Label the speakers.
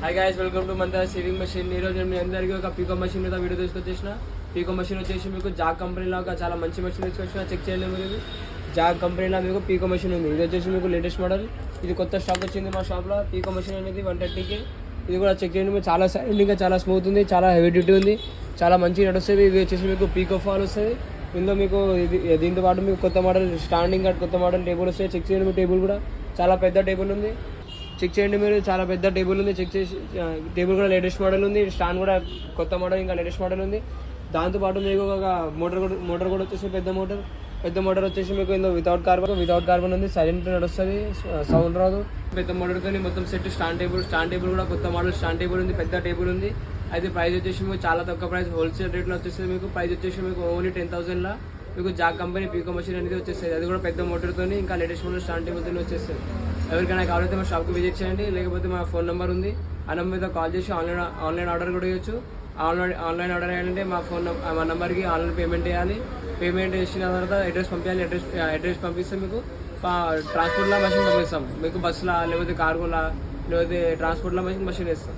Speaker 1: Hi guys, welcome to మన saving machine. ఈ రోజు మీ అందరికీ ఒక పీకో మెషిన్ మీద వీడియో తీసుకొచ్చేసిన. పీకో మెషిన్ వచ్చేసి మీకు జాగ్ కంపెనీలో ఒక చాలా మంచి మెషిన్ తీసుకొచ్చిన. చెక్ చేయండి మీరు. జాగ్ కంపెనీలో మీకు పీకో మెషిన్ ఉంది. ఇది వచ్చేసి మీకు లేటెస్ట్ మోడల్. ఇది కొత్త స్టాక్ వచ్చింది మా షాప్లో. పీకో మెషిన్ అనేది 130కి. ఇది కూడా చెక్ చేయండి మీరు. చాలా సైలెంట్గా, చాలా స్మూత్ ఉంది, చాలా హెవీ డ్యూటీ ఉంది, చాలా మంచిగా నడుస్తుంది. ఇది వచ్చేసి మీకు పీకో ఫాల్ వస్తుంది. ఇందులో మీకు దీంతో పాటు మీకు కొత్త మోడల్ స్టాండింగ్ కట్, కొత్త మోడల్ టేబుల్ వస్తాయి. చెక్ చేయండి. మీ టేబుల్ కూడా చాలా పెద్ద టేబుల్ ఉంది. చెక్ చేయండి మీరు. చాలా పెద్ద టేబుల్ ఉంది. చెక్ చేసి టేబుల్ కూడా లేటెస్ట్ మోడల్ ఉంది. స్టాండ్ కూడా కొత్త మోడల్, ఇంకా లేటెస్ట్ మోడల్ ఉంది. దాంతోపాటు మీకు ఒక మోటార్ కూడా వచ్చేసి పెద్ద మోటార్ వచ్చేసి మీకు ఇందులో వితౌట్ కార్బన్ ఉంది. సైలెంట్ నడుస్తుంది, సౌండ్ రాదు. పెద్ద మోటార్తో మొత్తం సెట్. స్టాండ్ టేబుల్ కూడా కొత్త మోడల్ స్టాండ్ టేబుల్ ఉంది, పెద్ద టేబుల్ ఉంది. అయితే ప్రైస్ వచ్చేసి మీకు చాలా తక్కువ ప్రైస్, హోల్సేల్ రేట్లో వచ్చేసి మీకు ప్రైస్ వచ్చేసి మీకు ఓన్లీ 10,000లా మీకు జాగ్ కంపెనీ పీకో మెషిన్ అనేది వచ్చేస్తుంది. అది కూడా పెద్ద మోటార్తో, ఇంకా లేటెస్ట్ మోడల్ స్టాండ్ టేబుల్తో వచ్చేస్తుంది. ఎవరికైనా కావాలంటే మా షాప్కి విజిట్ చేయండి, లేకపోతే మా ఫోన్ నెంబర్ ఉంది, ఆ నెంబర్ మీద కాల్ చేసి ఆన్లైన్ ఆర్డర్ కూడా ఇవ్వచ్చు. ఆన్లైన్ ఆర్డర్ చేయాలంటే మా నెంబర్కి ఆన్లైన్ పేమెంట్ చేయాలి. పేమెంట్ చేసిన తర్వాత అడ్రస్ పంపించాలి. అడ్రస్ పంపిస్తే మీకు ట్రాన్స్పోర్ట్లో మెషిన్ పంపిస్తాం. మీకు బస్సులా, లేకపోతే కార్గోలా, లేకపోతే ట్రాన్స్పోర్ట్లో మెషిన్ వేస్తాం.